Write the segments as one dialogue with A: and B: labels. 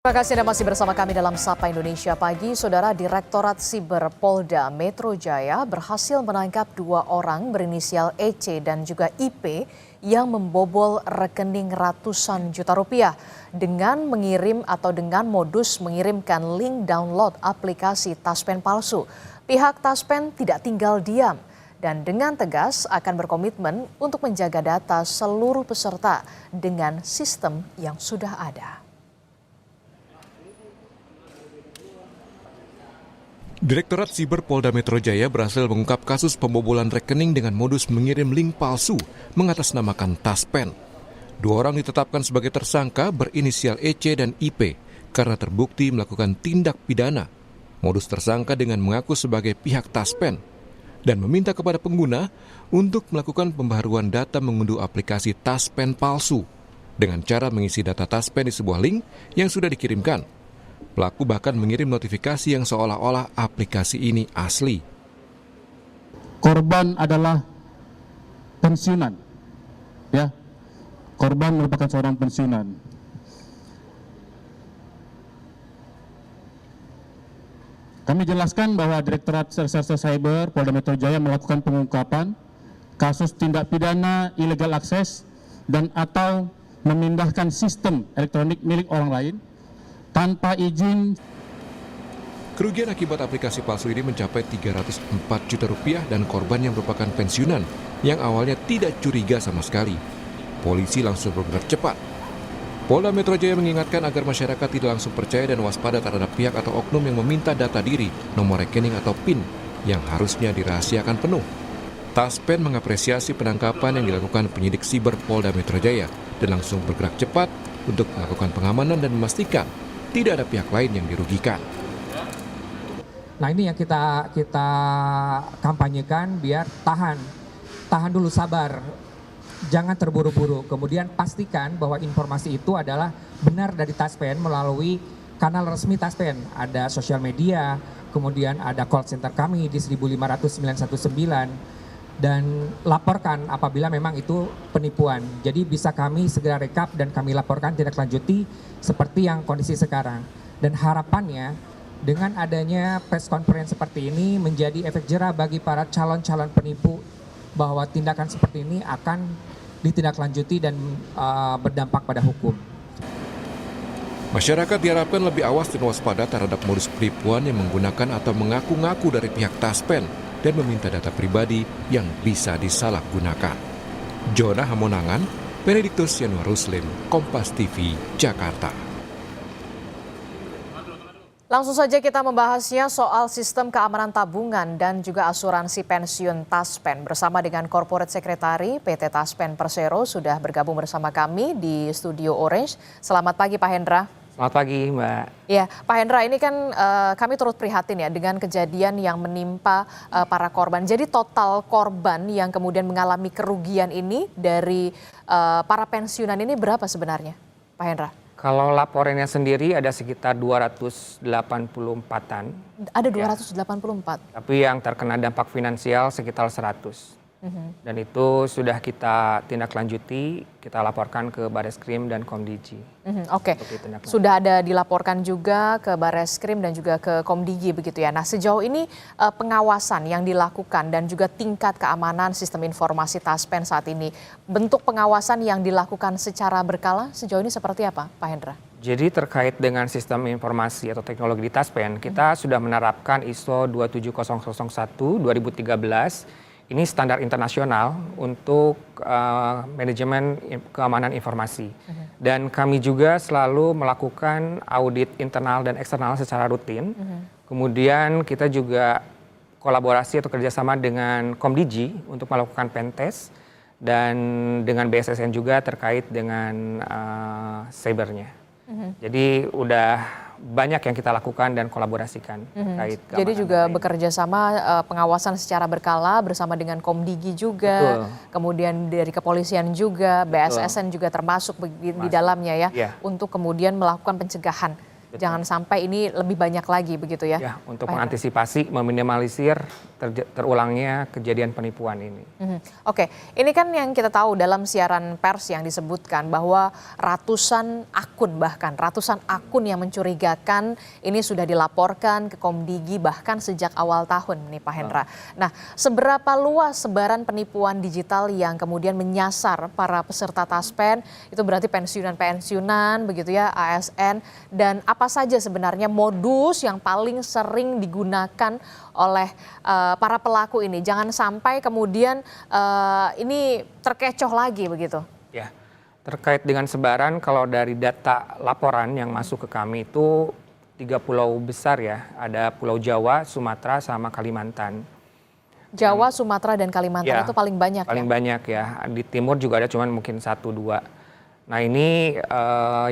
A: Terima kasih Anda masih bersama kami dalam Sapa Indonesia Pagi. Saudara, Direktorat Siber Polda Metro Jaya berhasil menangkap 2 orang berinisial EC dan juga IP yang membobol rekening ratusan juta rupiah dengan mengirim atau dengan modus mengirimkan link download aplikasi Taspen palsu. Pihak Taspen tidak tinggal diam dan dengan tegas akan berkomitmen untuk menjaga data seluruh peserta dengan sistem yang sudah ada.
B: Direktorat Siber Polda Metro Jaya berhasil mengungkap kasus pembobolan rekening dengan modus mengirim link palsu mengatasnamakan Taspen. 2 orang ditetapkan sebagai tersangka berinisial EC dan IP karena terbukti melakukan tindak pidana. Modus tersangka dengan mengaku sebagai pihak Taspen dan meminta kepada pengguna untuk melakukan pembaharuan data mengunduh aplikasi Taspen palsu dengan cara mengisi data Taspen di sebuah link yang sudah dikirimkan. Pelaku bahkan mengirim notifikasi yang seolah-olah aplikasi ini asli.
C: Korban adalah pensiunan, ya. Korban merupakan seorang pensiunan. Kami jelaskan bahwa Direktorat Reserse Cyber Polda Metro Jaya melakukan pengungkapan kasus tindak pidana illegal access dan atau memindahkan sistem elektronik milik orang lain tanpa izin.
B: Kerugian akibat aplikasi palsu ini mencapai 304 juta rupiah dan korban yang merupakan pensiunan yang awalnya tidak curiga sama sekali. Polisi langsung bergerak cepat. Polda Metro Jaya mengingatkan agar masyarakat tidak langsung percaya dan waspada terhadap pihak atau oknum yang meminta data diri, nomor rekening atau PIN yang harusnya dirahasiakan penuh. Taspen mengapresiasi penangkapan yang dilakukan penyidik Siber Polda Metro Jaya dan langsung bergerak cepat untuk melakukan pengamanan dan memastikan tidak ada pihak lain yang dirugikan.
D: Nah, ini yang kita kampanyekan biar tahan dulu, sabar, jangan terburu-buru. Kemudian pastikan bahwa informasi itu adalah benar dari Taspen melalui kanal resmi Taspen. Ada sosial media, kemudian ada call center kami di 1500919 dan laporkan apabila memang itu penipuan. Jadi bisa kami segera rekap dan kami laporkan tindak lanjuti seperti yang kondisi sekarang. Dan harapannya dengan adanya press conference seperti ini menjadi efek jera bagi para calon-calon penipu bahwa tindakan seperti ini akan ditindaklanjuti dan berdampak pada hukum.
B: Masyarakat diharapkan lebih awas dan waspada terhadap modus penipuan yang menggunakan atau mengaku-ngaku dari pihak Taspen dan meminta data pribadi yang bisa disalahgunakan. Jona Hamonangan, Benediktus Yanuar Ruslim, Kompas TV, Jakarta.
A: Langsung saja kita membahasnya soal sistem keamanan tabungan dan juga asuransi pensiun Taspen. Bersama dengan Corporate Secretary PT Taspen Persero sudah bergabung bersama kami di Studio Orange. Selamat pagi Pak Hendra.
E: Selamat pagi Mbak.
A: Ya, Pak Hendra, ini kan kami turut prihatin ya dengan kejadian yang menimpa para korban. Jadi total korban yang kemudian mengalami kerugian ini dari para pensiunan ini berapa sebenarnya, Pak Hendra?
E: Kalau laporannya sendiri ada sekitar 284-an.
A: Ada 284?
E: Tapi yang terkena dampak finansial sekitar 100. Dan itu sudah kita tindak lanjuti, kita laporkan ke Bareskrim dan Komdigi.
A: Oke, sudah ada dilaporkan juga ke Bareskrim dan juga ke Komdigi begitu ya. Nah, sejauh ini pengawasan yang dilakukan dan juga tingkat keamanan sistem informasi Taspen saat ini, bentuk pengawasan yang dilakukan secara berkala sejauh ini seperti apa Pak Hendra?
E: Jadi terkait dengan sistem informasi atau teknologi di Taspen, kita sudah menerapkan ISO 27001 2013. Ini standar internasional untuk manajemen keamanan informasi. Dan kami juga selalu melakukan audit internal dan eksternal secara rutin. Kemudian kita juga kolaborasi atau kerjasama dengan Komdigi untuk melakukan pentest. Dan dengan BSSN juga terkait dengan cybernya. Jadi udah banyak yang kita lakukan dan kolaborasikan terkait keamanan.
A: Jadi juga bekerja sama pengawasan secara berkala bersama dengan Komdigi juga.
E: Betul.
A: Kemudian dari kepolisian juga, BSSN juga termasuk di dalamnya ya. Untuk kemudian melakukan pencegahan Jangan sampai ini lebih banyak lagi begitu ya?
E: Ya, untuk
A: Pak Hendra.
E: mengantisipasi, meminimalisir terulangnya kejadian penipuan ini.
A: Oke, ini kan yang kita tahu dalam siaran pers yang disebutkan bahwa ratusan akun yang mencurigakan ini sudah dilaporkan ke Komdigi bahkan sejak awal tahun nih Pak Hendra. Nah, seberapa luas sebaran penipuan digital yang kemudian menyasar para peserta Taspen, itu berarti pensiunan begitu ya, ASN, dan apa saja sebenarnya modus yang paling sering digunakan oleh para pelaku ini? Jangan sampai kemudian ini terkecoh lagi begitu.
E: Ya, terkait dengan sebaran, kalau dari data laporan yang masuk ke kami itu 3 pulau besar ya, ada Pulau Jawa, Sumatera, sama Kalimantan.
A: Jawa, Sumatera, dan Kalimantan
E: Ya,
A: itu paling banyak
E: paling
A: ya?
E: banyak ya. Di timur juga ada, cuman mungkin 1-2. Nah ini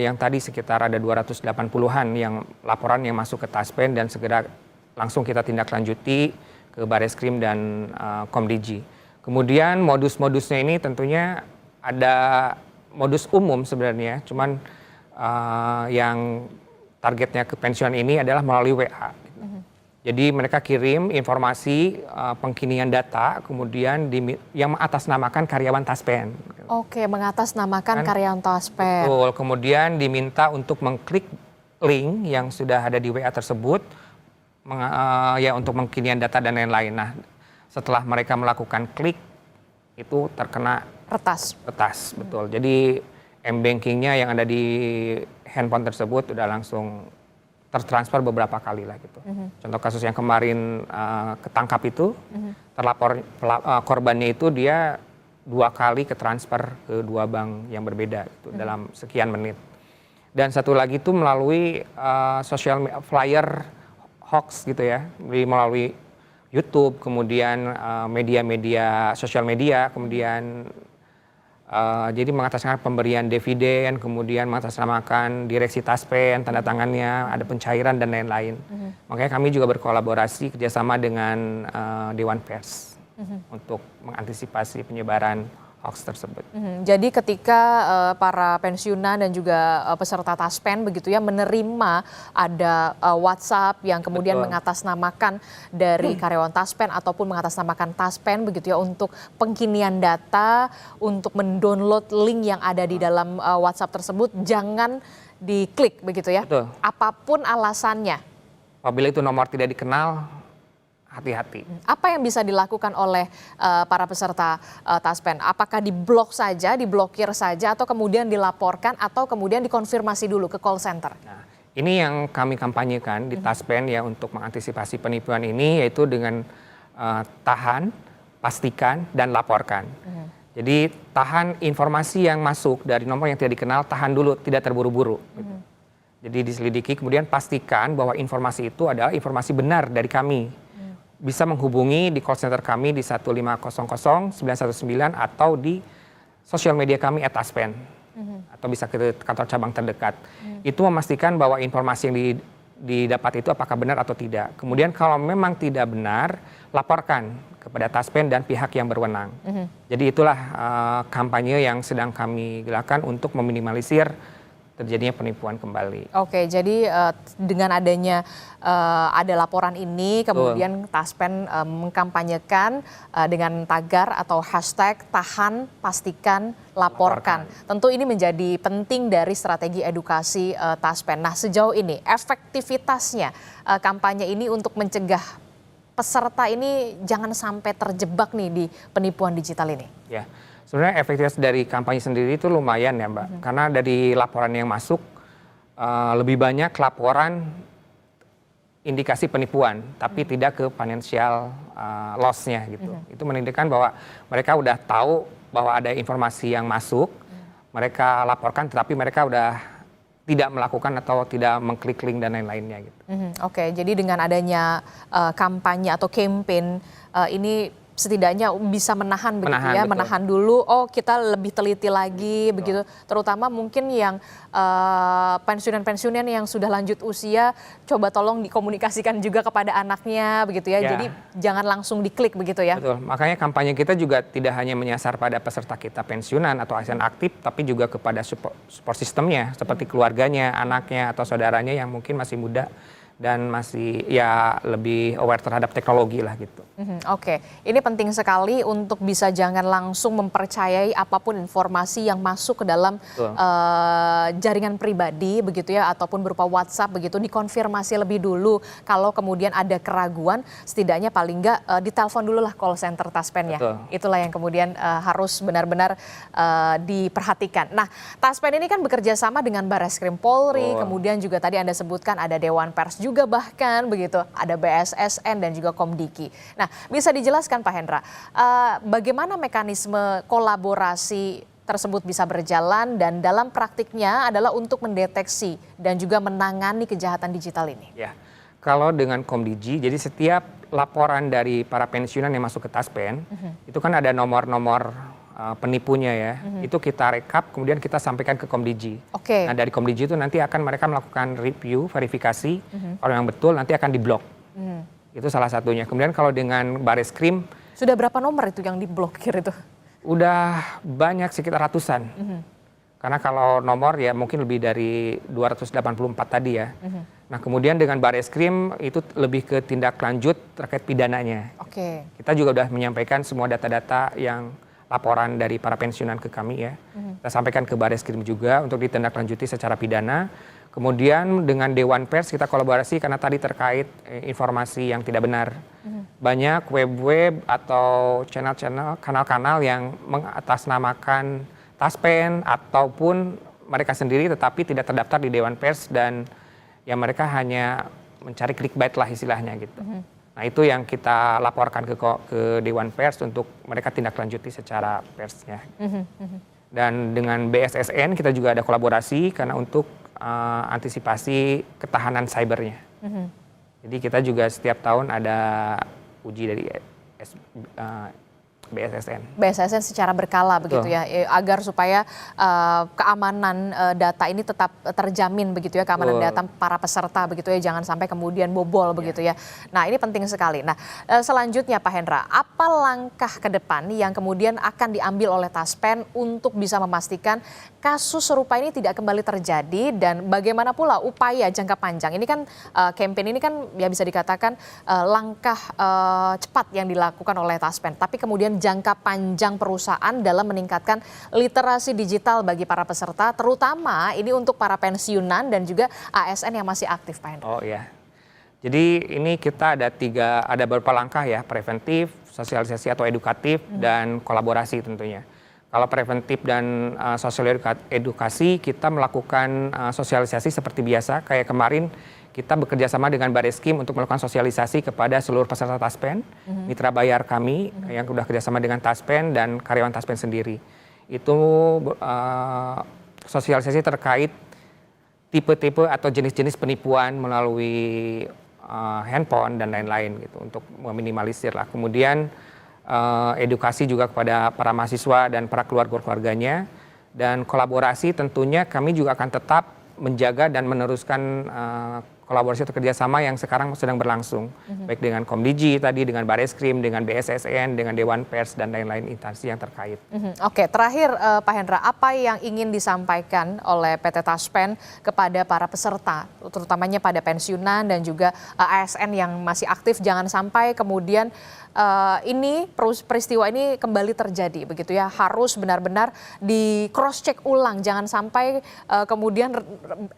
E: yang tadi sekitar ada 280-an yang laporan yang masuk ke Taspen dan segera langsung kita tindak lanjuti ke Bareskrim dan Komdigi. Kemudian modus-modusnya ini tentunya ada modus umum sebenarnya, cuman yang targetnya ke pensiunan ini adalah melalui WA. Jadi mereka kirim informasi pengkinian data, kemudian yang mengatasnamakan karyawan Taspen.
A: Oke, mengatasnamakan karyawan Taspen.
E: Betul, kemudian diminta untuk mengklik link yang sudah ada di WA tersebut, ya untuk pengkinian data dan lain-lain. Nah, setelah mereka melakukan klik, itu terkena
A: Retas.
E: betul. Jadi m-bankingnya yang ada di handphone tersebut udah langsung tertransfer beberapa kali lah gitu. Contoh kasus yang kemarin ketangkap itu, terlapor korbannya itu dia 2 kali ketransfer ke 2 bank yang berbeda gitu, dalam sekian menit. Dan satu lagi itu melalui flyer hoax gitu ya, melalui YouTube, kemudian media-media sosial media, kemudian jadi mengatasnamakan pemberian dividen, kemudian mengatasnamakan direksi Taspen, tanda tangannya, ada pencairan dan lain-lain. Makanya kami juga berkolaborasi kerjasama dengan Dewan Pers untuk mengantisipasi penyebaran hoax tersebut.
A: Jadi ketika para pensiunan dan juga peserta Taspen begitu ya menerima ada WhatsApp yang kemudian
E: Betul.
A: mengatasnamakan dari karyawan Taspen ataupun mengatasnamakan Taspen begitu ya untuk pengkinian data, untuk mendownload link yang ada di dalam WhatsApp tersebut, jangan diklik begitu ya.
E: Betul.
A: Apapun alasannya.
E: Apabila itu nomor tidak dikenal, hati-hati.
A: Apa yang bisa dilakukan oleh para peserta Taspen? Apakah diblok saja, diblokir saja, atau kemudian dilaporkan, atau kemudian dikonfirmasi dulu ke call center?
E: Nah, ini yang kami kampanyekan di Taspen ya untuk mengantisipasi penipuan ini, yaitu dengan tahan, pastikan, dan laporkan. Jadi tahan informasi yang masuk dari nomor yang tidak dikenal, tahan dulu, tidak terburu-buru. Gitu. Jadi diselidiki, kemudian pastikan bahwa informasi itu adalah informasi benar dari kami. Bisa menghubungi di call center kami di 1500 919 atau di sosial media kami @taspen atau bisa ke kantor cabang terdekat. Itu memastikan bahwa informasi yang didapat itu apakah benar atau tidak. Kemudian kalau memang tidak benar, laporkan kepada Taspen dan pihak yang berwenang. Jadi itulah kampanye yang sedang kami gerakan untuk meminimalisir terjadinya penipuan kembali.
A: Oke, jadi dengan adanya ada laporan ini, kemudian Taspen mengkampanyekan dengan tagar atau hashtag tahan, pastikan, laporkan. Tentu ini menjadi penting dari strategi edukasi Taspen. Nah, sejauh ini efektivitasnya kampanye ini untuk mencegah peserta ini jangan sampai terjebak nih di penipuan digital ini.
E: Ya. Sebenarnya efektivitas dari kampanye sendiri itu lumayan ya Mbak, karena dari laporan yang masuk lebih banyak laporan indikasi penipuan, tapi tidak ke financial loss-nya gitu. Itu menunjukkan bahwa mereka udah tahu bahwa ada informasi yang masuk, mereka laporkan, tetapi mereka udah tidak melakukan atau tidak mengklik link dan lain-lainnya gitu.
A: Oke, jadi dengan adanya kampanye atau campaign ini setidaknya bisa menahan begitu
E: Menahan,
A: ya,
E: betul.
A: menahan dulu. Oh, kita lebih teliti lagi begitu. Terutama mungkin yang pensiunan-pensiunan yang sudah lanjut usia, coba tolong dikomunikasikan juga kepada anaknya begitu ya.
E: Ya.
A: Jadi jangan langsung diklik begitu ya.
E: Betul, makanya kampanye kita juga tidak hanya menyasar pada peserta kita pensiunan atau ASN aktif, tapi juga kepada support sistemnya, seperti keluarganya, anaknya, atau saudaranya yang mungkin masih muda dan masih ya lebih aware terhadap teknologi lah gitu.
A: Oke, ini penting sekali untuk bisa jangan langsung mempercayai apapun informasi yang masuk ke dalam
E: Betul.
A: jaringan pribadi begitu ya, ataupun berupa WhatsApp begitu, dikonfirmasi lebih dulu. Kalau kemudian ada keraguan, setidaknya paling nggak ditelepon dulu lah call center Taspen ya.
E: Betul.
A: Itulah yang kemudian harus benar-benar diperhatikan. Nah, Taspen ini kan bekerja sama dengan Barreskrim Polri,
E: Betul.
A: kemudian juga tadi Anda sebutkan ada Dewan Pers juga bahkan begitu, ada BSSN dan juga Komdiki. Nah, bisa dijelaskan Pak Hendra, bagaimana mekanisme kolaborasi tersebut bisa berjalan dan dalam praktiknya adalah untuk mendeteksi dan juga menangani kejahatan digital ini?
E: Ya, kalau dengan Komdigi, jadi setiap laporan dari para pensiunan yang masuk ke Taspen, itu kan ada nomor-nomor penipunya ya, itu kita rekap kemudian kita sampaikan ke Komdigi.
A: Oke.
E: Nah dari Komdigi itu nanti akan mereka melakukan review, verifikasi, kalau yang betul nanti akan diblok. Itu salah satunya. Kemudian kalau dengan Barreskrim,
A: Sudah berapa nomor itu yang diblokir itu?
E: udah banyak sekitar ratusan. Karena kalau nomor ya mungkin lebih dari 284 tadi ya. Nah kemudian dengan Barreskrim itu lebih ke tindak lanjut terkait pidananya.
A: Oke.
E: Kita juga sudah menyampaikan semua data-data yang laporan dari para pensiunan ke kami ya. Kita sampaikan ke Barreskrim juga untuk ditindaklanjuti secara pidana. Kemudian dengan Dewan Pers kita kolaborasi karena tadi terkait informasi yang tidak benar. Banyak web-web atau channel-channel, kanal-kanal yang mengatasnamakan Taspen ataupun mereka sendiri tetapi tidak terdaftar di Dewan Pers dan ya mereka hanya mencari clickbait lah istilahnya gitu. Nah itu yang kita laporkan ke Dewan Pers untuk mereka tindak lanjuti secara persnya. Dan dengan BSSN kita juga ada kolaborasi karena untuk antisipasi ketahanan cybernya. Jadi kita juga setiap tahun ada uji dari BSSN.
A: BSSN secara berkala begitu ya, agar supaya keamanan data ini tetap terjamin begitu ya, keamanan data para peserta begitu ya, jangan sampai kemudian bobol begitu ya. Nah ini penting sekali. Nah selanjutnya Pak Hendra, apa langkah ke depan yang kemudian akan diambil oleh Taspen untuk bisa memastikan kasus serupa ini tidak kembali terjadi dan bagaimana pula upaya jangka panjang? Ini kan campaign ini kan ya bisa dikatakan langkah cepat yang dilakukan oleh Taspen, tapi kemudian jangka panjang perusahaan dalam meningkatkan literasi digital bagi para peserta, terutama ini untuk para pensiunan dan juga ASN yang masih aktif, Pak Hendra.
E: Oh iya. Jadi ini kita ada beberapa langkah ya, preventif, sosialisasi atau edukatif, dan kolaborasi tentunya. Kalau preventif dan sosial edukasi, kita melakukan sosialisasi seperti biasa, kayak kemarin kita bekerja sama dengan Barreskrim untuk melakukan sosialisasi kepada seluruh peserta Taspen, mitra bayar kami yang sudah kerjasama dengan Taspen dan karyawan Taspen sendiri. Itu sosialisasi terkait tipe-tipe atau jenis-jenis penipuan melalui handphone dan lain-lain gitu untuk meminimalisir lah. Kemudian edukasi juga kepada para mahasiswa dan para keluarganya, dan kolaborasi tentunya kami juga akan tetap menjaga dan meneruskan kolaborasi atau kerjasama yang sekarang sedang berlangsung, baik dengan Komdigi tadi, dengan Barreskrim, dengan BSSN, dengan Dewan Pers dan lain-lain instansi yang terkait.
A: Oke, terakhir Pak Hendra, apa yang ingin disampaikan oleh PT Taspen kepada para peserta, terutamanya pada pensiunan dan juga ASN yang masih aktif, jangan sampai kemudian ini peristiwa ini kembali terjadi begitu ya, harus benar-benar di cross check ulang, jangan sampai kemudian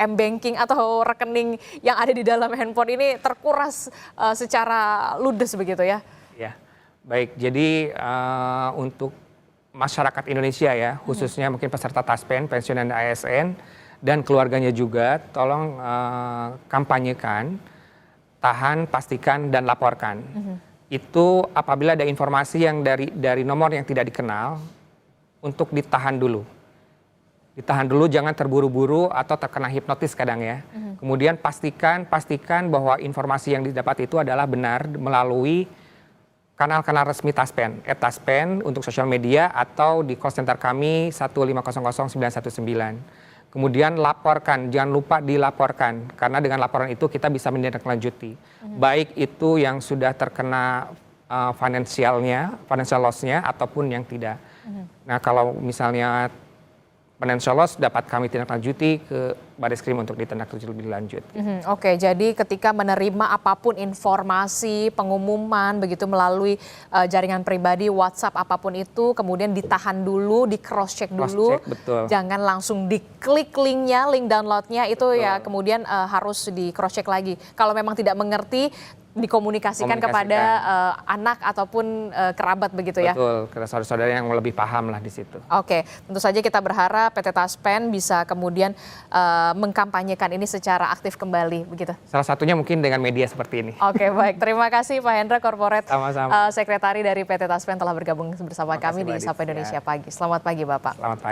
A: m-banking atau rekening yang ada di dalam handphone ini terkuras secara ludes begitu ya. Ya,
E: baik. Jadi untuk masyarakat Indonesia ya, khususnya mungkin peserta Taspen, pensiunan ASN dan keluarganya juga, tolong kampanyekan, tahan, pastikan dan laporkan. Itu apabila ada informasi yang dari nomor yang tidak dikenal, untuk ditahan dulu. Ditahan dulu, jangan terburu-buru atau terkena hipnotis kadang ya. Kemudian pastikan bahwa informasi yang didapat itu adalah benar melalui kanal-kanal resmi Taspen, @taspen untuk sosial media atau di call center kami 1500919. Kemudian laporkan, jangan lupa dilaporkan, karena dengan laporan itu kita bisa menindaklanjuti. Baik itu yang sudah terkena financial loss-nya ataupun yang tidak. Nah kalau misalnya financial loss dapat kami tindak lanjuti ke Bareskrim untuk ditindaklanjuti lebih lanjut.
A: Oke, jadi ketika menerima apapun informasi, pengumuman begitu melalui jaringan pribadi, WhatsApp apapun itu, kemudian ditahan dulu, di cross check dulu,
E: betul.
A: jangan langsung diklik linknya, link downloadnya itu ya kemudian harus di cross check lagi. Kalau memang tidak mengerti, dikomunikasikan kepada anak ataupun kerabat begitu ya.
E: Betul, ke saudara-saudara yang lebih paham lah di situ.
A: Oke, tentu saja kita berharap PT Taspen bisa kemudian mengkampanyekan ini secara aktif kembali begitu.
E: Salah satunya mungkin dengan media seperti ini.
A: Oke, baik. Terima kasih Pak Hendra, Corporate
E: Sama-sama.
A: Sekretari dari PT Taspen telah bergabung bersama kami di
E: Mbak
A: Sapa
E: Divya.
A: Indonesia Pagi. Selamat pagi Bapak.
E: Selamat pagi.